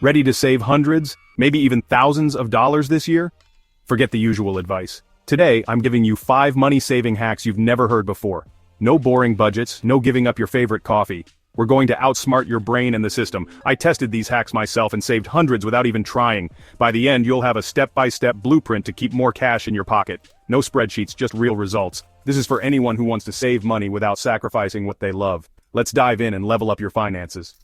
Ready to save hundreds, maybe even thousands of dollars this year? Forget the usual advice. Today, I'm giving you 5 money-saving hacks you've never heard before. No boring budgets, no giving up your favorite coffee. We're going to outsmart your brain and the system. I tested these hacks myself and saved hundreds without even trying. By the end, you'll have a step-by-step blueprint to keep more cash in your pocket. No spreadsheets, just real results. This is for anyone who wants to save money without sacrificing what they love. Let's dive in and level up your finances.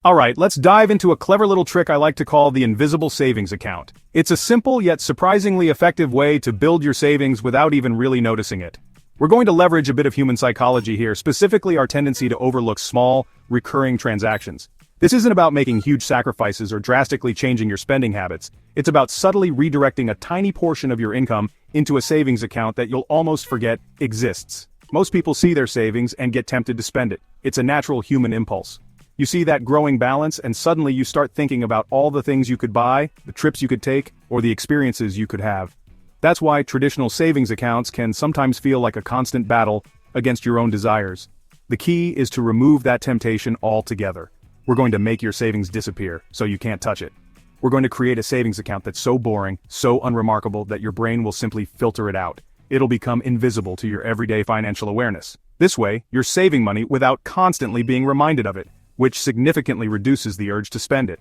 Alright, let's dive into a clever little trick I like to call the invisible savings account. It's a simple yet surprisingly effective way to build your savings without even really noticing it. We're going to leverage a bit of human psychology here, specifically our tendency to overlook small, recurring transactions. This isn't about making huge sacrifices or drastically changing your spending habits. It's about subtly redirecting a tiny portion of your income into a savings account that you'll almost forget exists. Most people see their savings and get tempted to spend it. It's a natural human impulse. You see that growing balance and suddenly you start thinking about all the things you could buy, the trips you could take, or the experiences you could have. That's why traditional savings accounts can sometimes feel like a constant battle against your own desires. The key is to remove that temptation altogether. We're going to make your savings disappear, so you can't touch it. We're going to create a savings account that's so boring, so unremarkable that your brain will simply filter it out. It'll become invisible to your everyday financial awareness. This way, you're saving money without constantly being reminded of it, which significantly reduces the urge to spend it.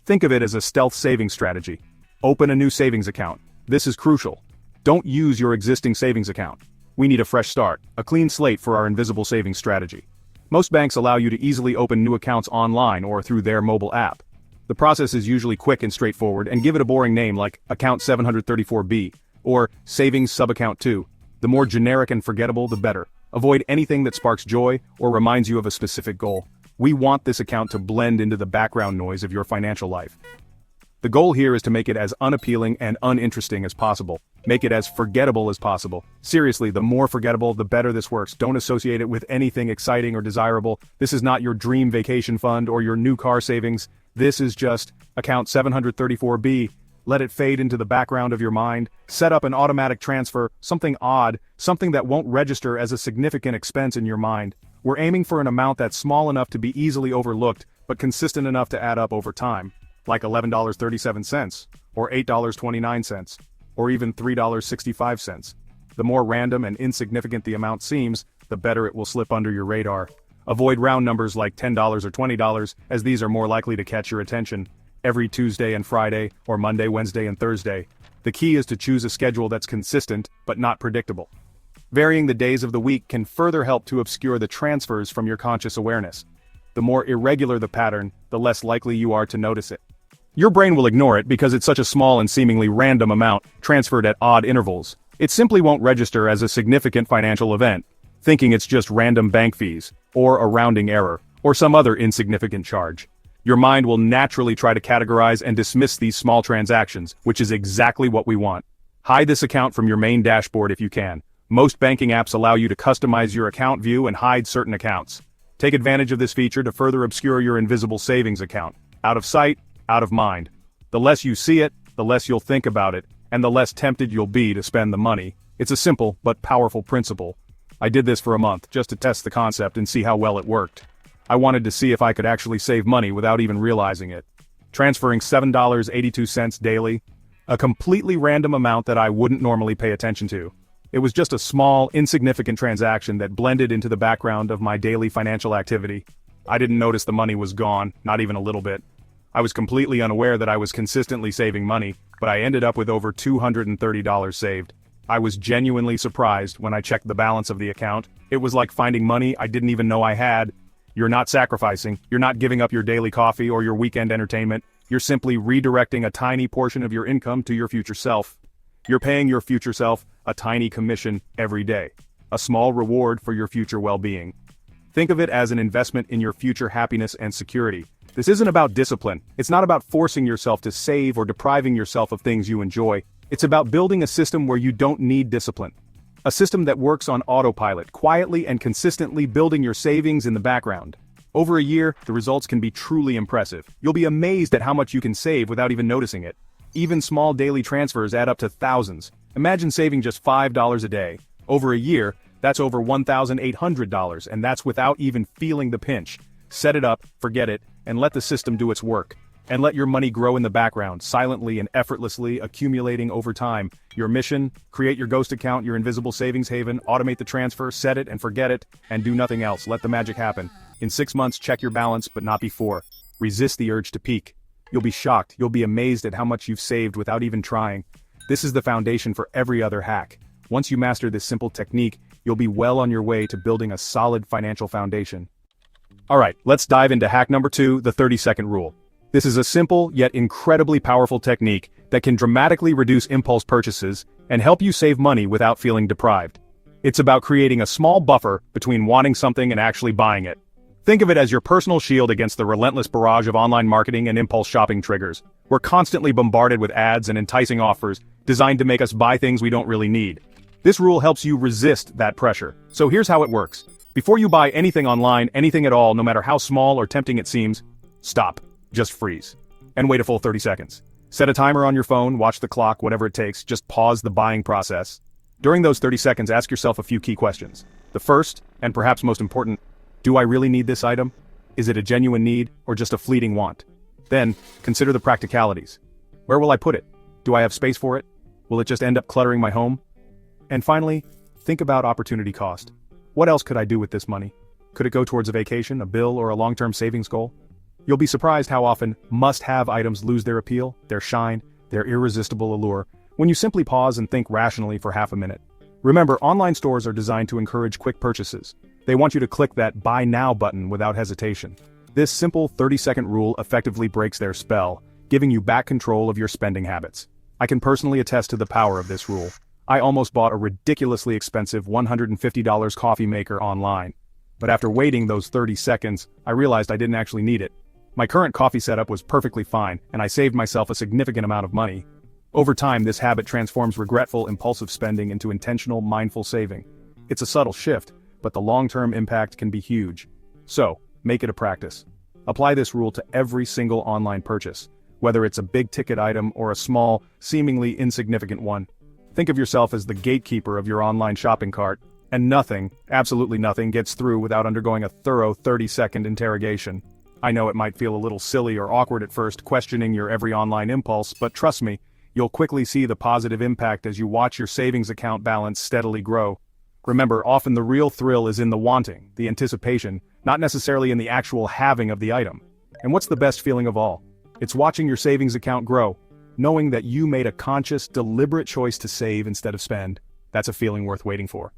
Think of it as a stealth savings strategy. Open a new savings account. This is crucial. Don't use your existing savings account. We need a fresh start, a clean slate for our invisible savings strategy. Most banks allow you to easily open new accounts online or through their mobile app. The process is usually quick and straightforward, and give it a boring name like Account 734B or Savings Subaccount 2. The more generic and forgettable, the better. Avoid anything that sparks joy or reminds you of a specific goal. We want this account to blend into the background noise of your financial life. The goal here is to make it as unappealing and uninteresting as possible. Make it as forgettable as possible. Seriously, the more forgettable, the better this works. Don't associate it with anything exciting or desirable. This is not your dream vacation fund or your new car savings. This is just Account 734B. Let it fade into the background of your mind. Set up an automatic transfer, something odd, something that won't register as a significant expense in your mind. We're aiming for an amount that's small enough to be easily overlooked, but consistent enough to add up over time. Like $11.37, or $8.29, or even $3.65. The more random and insignificant the amount seems, the better it will slip under your radar. Avoid round numbers like $10 or $20, as these are more likely to catch your attention. Every Tuesday and Friday, or Monday, Wednesday, and Thursday. The key is to choose a schedule that's consistent, but not predictable. Varying the days of the week can further help to obscure the transfers from your conscious awareness. The more irregular the pattern, the less likely you are to notice it. Your brain will ignore it because it's such a small and seemingly random amount, transferred at odd intervals. It simply won't register as a significant financial event, thinking it's just random bank fees, or a rounding error, or some other insignificant charge. Your mind will naturally try to categorize and dismiss these small transactions, which is exactly what we want. Hide this account from your main dashboard if you can. Most banking apps allow you to customize your account view and hide certain accounts. Take advantage of this feature to further obscure your invisible savings account. Out of sight, out of mind. The less you see it, the less you'll think about it, and the less tempted you'll be to spend the money. It's a simple but powerful principle. I did this for a month just to test the concept and see how well it worked. I wanted to see if I could actually save money without even realizing it. Transferring $7.82 daily, a completely random amount that I wouldn't normally pay attention to. It was just a small, insignificant transaction that blended into the background of my daily financial activity. I didn't notice the money was gone, not even a little bit. I was completely unaware that I was consistently saving money, but I ended up with over $230 saved. I was genuinely surprised when I checked the balance of the account. It was like finding money I didn't even know I had. You're not sacrificing, you're not giving up your daily coffee or your weekend entertainment. You're simply redirecting a tiny portion of your income to your future self. You're paying your future self a tiny commission every day, a small reward for your future well-being. Think of it as an investment in your future happiness and security. This isn't about discipline. It's not about forcing yourself to save or depriving yourself of things you enjoy. It's about building a system where you don't need discipline. A system that works on autopilot, quietly and consistently building your savings in the background. Over a year, the results can be truly impressive. You'll be amazed at how much you can save without even noticing it. Even small daily transfers add up to thousands. Imagine saving just $5 a day. Over a year, that's over $1,800, and that's without even feeling the pinch. Set it up, forget it, and let the system do its work. and let your money grow in the background, silently and effortlessly accumulating over time. Your mission: create your ghost account, your invisible savings haven, automate the transfer, set it and forget it, and do nothing else. Let the magic happen. In 6 months, check your balance, but not before. Resist the urge to peek. You'll be shocked, you'll be amazed at how much you've saved without even trying. This is the foundation for every other hack. Once you master this simple technique, you'll be well on your way to building a solid financial foundation. Alright, let's dive into hack number 2, the 30-second rule. This is a simple, yet incredibly powerful technique that can dramatically reduce impulse purchases and help you save money without feeling deprived. It's about creating a small buffer between wanting something and actually buying it. Think of it as your personal shield against the relentless barrage of online marketing and impulse shopping triggers. We're constantly bombarded with ads and enticing offers designed to make us buy things we don't really need. This rule helps you resist that pressure. So here's how it works. Before you buy anything online, anything at all, no matter how small or tempting it seems, stop. Just freeze. And wait a full 30 seconds. Set a timer on your phone, watch the clock, whatever it takes, just pause the buying process. During those 30 seconds, ask yourself a few key questions. The first, and perhaps most important, do I really need this item? Is it a genuine need, or just a fleeting want? Then, consider the practicalities. Where will I put it? Do I have space for it? Will it just end up cluttering my home? And finally, think about opportunity cost. What else could I do with this money? Could it go towards a vacation, a bill, or a long-term savings goal? You'll be surprised how often must-have items lose their appeal, their shine, their irresistible allure, when you simply pause and think rationally for half a minute. Remember, online stores are designed to encourage quick purchases. They want you to click that Buy Now button without hesitation. This simple 30-second rule effectively breaks their spell, giving you back control of your spending habits. I can personally attest to the power of this rule. I almost bought a ridiculously expensive $150 coffee maker online. But after waiting those 30 seconds, I realized I didn't actually need it. My current coffee setup was perfectly fine, and I saved myself a significant amount of money. Over time, this habit transforms regretful, impulsive spending into intentional, mindful saving. It's a subtle shift, but the long-term impact can be huge. So, make it a practice. Apply this rule to every single online purchase, whether it's a big-ticket item or a small, seemingly insignificant one. Think of yourself as the gatekeeper of your online shopping cart, and nothing, absolutely nothing, gets through without undergoing a thorough 30-second interrogation. I know it might feel a little silly or awkward at first, questioning your every online impulse, but trust me, you'll quickly see the positive impact as you watch your savings account balance steadily grow. Remember, often the real thrill is in the wanting, the anticipation, not necessarily in the actual having of the item. And what's the best feeling of all? It's watching your savings account grow, knowing that you made a conscious, deliberate choice to save instead of spend. That's a feeling worth waiting for.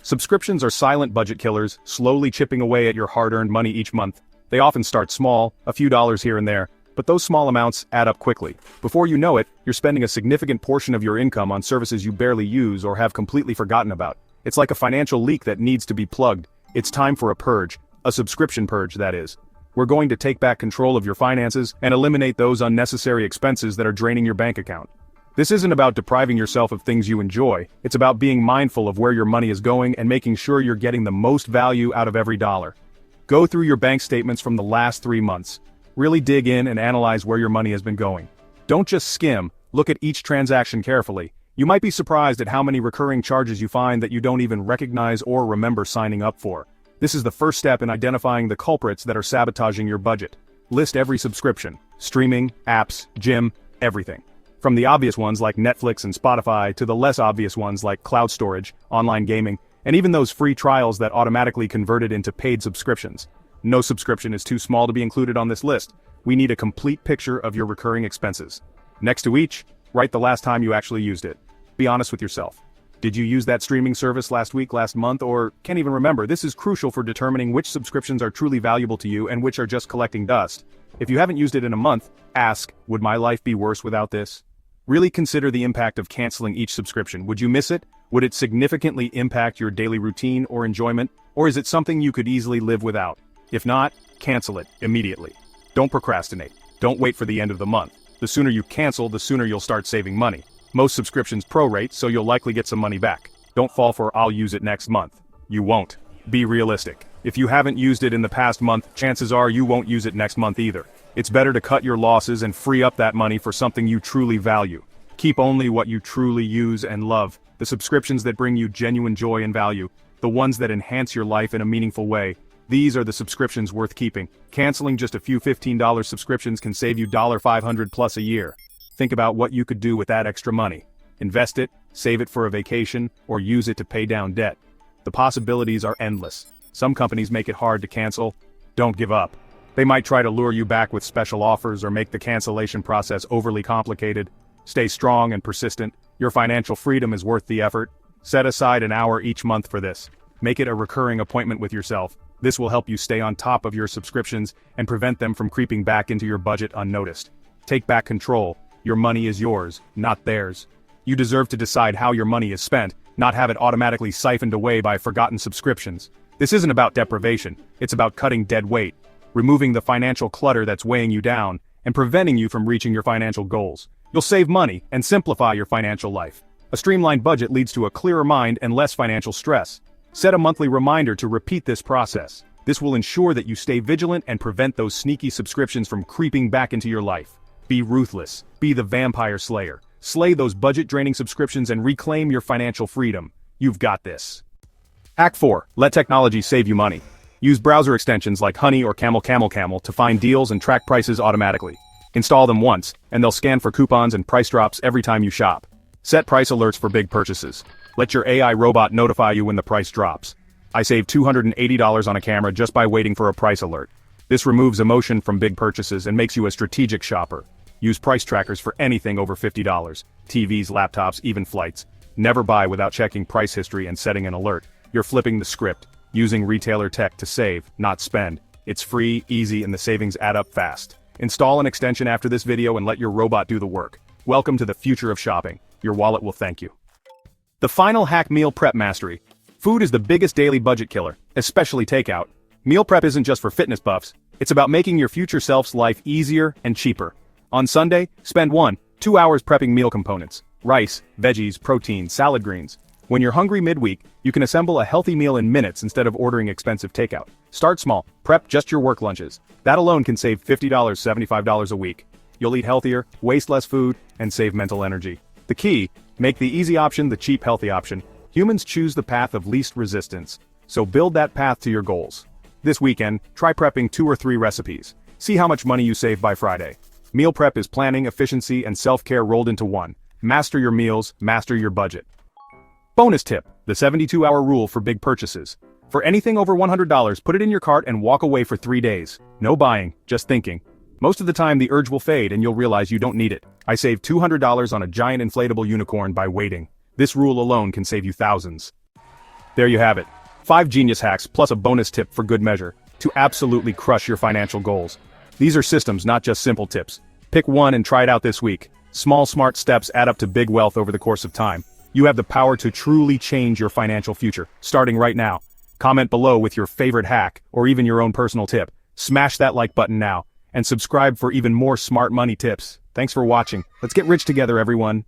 Subscriptions are silent budget killers, slowly chipping away at your hard-earned money each month. They often start small, a few dollars here and there, but those small amounts add up quickly. Before you know it, you're spending a significant portion of your income on services you barely use or have completely forgotten about. It's like a financial leak that needs to be plugged. It's time for a purge, a subscription purge, that is. We're going to take back control of your finances and eliminate those unnecessary expenses that are draining your bank account. This isn't about depriving yourself of things you enjoy, it's about being mindful of where your money is going and making sure you're getting the most value out of every dollar. Go through your bank statements from the last 3 months. Really dig in and analyze where your money has been going. Don't just skim, look at each transaction carefully. You might be surprised at how many recurring charges you find that you don't even recognize or remember signing up for. This is the first step in identifying the culprits that are sabotaging your budget. List every subscription: streaming, apps, gym, everything. From the obvious ones like Netflix and Spotify to the less obvious ones like cloud storage, online gaming, and even those free trials that automatically converted into paid subscriptions. No subscription is too small to be included on this list. We need a complete picture of your recurring expenses. Next to each, write the last time you actually used it. Be honest with yourself. Did you use that streaming service last week, last month, or can't even remember? This is crucial for determining which subscriptions are truly valuable to you and which are just collecting dust. If you haven't used it in a month, ask, would my life be worse without this? Really consider the impact of canceling each subscription. Would you miss it? Would it significantly impact your daily routine or enjoyment? Or is it something you could easily live without? If not, cancel it immediately. Don't procrastinate. Don't wait for the end of the month. The sooner you cancel, the sooner you'll start saving money. Most subscriptions prorate, so you'll likely get some money back. Don't fall for "I'll use it next month." You won't. Be realistic. If you haven't used it in the past month, chances are you won't use it next month either. It's better to cut your losses and free up that money for something you truly value. Keep only what you truly use and love, the subscriptions that bring you genuine joy and value, the ones that enhance your life in a meaningful way. These are the subscriptions worth keeping. Canceling just a few $15 subscriptions can save you $500 plus a year. Think about what you could do with that extra money. Invest it, save it for a vacation, or use it to pay down debt. The possibilities are endless. Some companies make it hard to cancel. Don't give up. They might try to lure you back with special offers or make the cancellation process overly complicated. Stay strong and persistent. Your financial freedom is worth the effort. Set aside an hour each month for this. Make it a recurring appointment with yourself. This will help you stay on top of your subscriptions and prevent them from creeping back into your budget unnoticed. Take back control. Your money is yours, not theirs. You deserve to decide how your money is spent, not have it automatically siphoned away by forgotten subscriptions. This isn't about deprivation, it's about cutting dead weight, removing the financial clutter that's weighing you down, and preventing you from reaching your financial goals. You'll save money and simplify your financial life. A streamlined budget leads to a clearer mind and less financial stress. Set a monthly reminder to repeat this process. This will ensure that you stay vigilant and prevent those sneaky subscriptions from creeping back into your life. Be ruthless. Be the vampire slayer. Slay those budget-draining subscriptions and reclaim your financial freedom. You've got this. Hack 4. Let technology save you money. Use browser extensions like Honey or Camel to find deals and track prices automatically. Install them once, and they'll scan for coupons and price drops every time you shop. Set price alerts for big purchases. Let your AI robot notify you when the price drops. I saved $280 on a camera just by waiting for a price alert. This removes emotion from big purchases and makes you a strategic shopper. Use price trackers for anything over $50. TVs, laptops, even flights. Never buy without checking price history and setting an alert. You're flipping the script, using retailer tech to save, not spend. It's free, easy, and the savings add up fast. Install an extension after this video and let your robot do the work. Welcome to the future of shopping. Your wallet will thank you. The final hack: meal prep mastery. Food is the biggest daily budget killer, especially takeout. Meal prep isn't just for fitness buffs, it's about making your future self's life easier and cheaper. On Sunday, spend 1-2 hours prepping meal components: rice, veggies, protein, salad greens. When you're hungry midweek, you can assemble a healthy meal in minutes instead of ordering expensive takeout. Start small, prep just your work lunches. That alone can save $50, $75 a week. You'll eat healthier, waste less food, and save mental energy. The key: make the easy option the cheap, healthy option. Humans choose the path of least resistance, so build that path to your goals. This weekend, try prepping 2 or 3 recipes. See how much money you save by Friday. Meal prep is planning, efficiency, and self-care rolled into one. Master your meals, master your budget. Bonus tip: the 72-hour rule for big purchases. For anything over $100, put it in your cart and walk away for 3 days. No buying, just thinking. Most of the time the urge will fade and you'll realize you don't need it. I saved $200 on a giant inflatable unicorn by waiting. This rule alone can save you thousands. There you have it. 5 genius hacks plus a bonus tip for good measure, to absolutely crush your financial goals. These are systems, not just simple tips. Pick one and try it out this week. Small, smart steps add up to big wealth over the course of time. You have the power to truly change your financial future, starting right now. Comment below with your favorite hack, or even your own personal tip. Smash that like button now, and subscribe for even more smart money tips. Thanks for watching. Let's get rich together, everyone.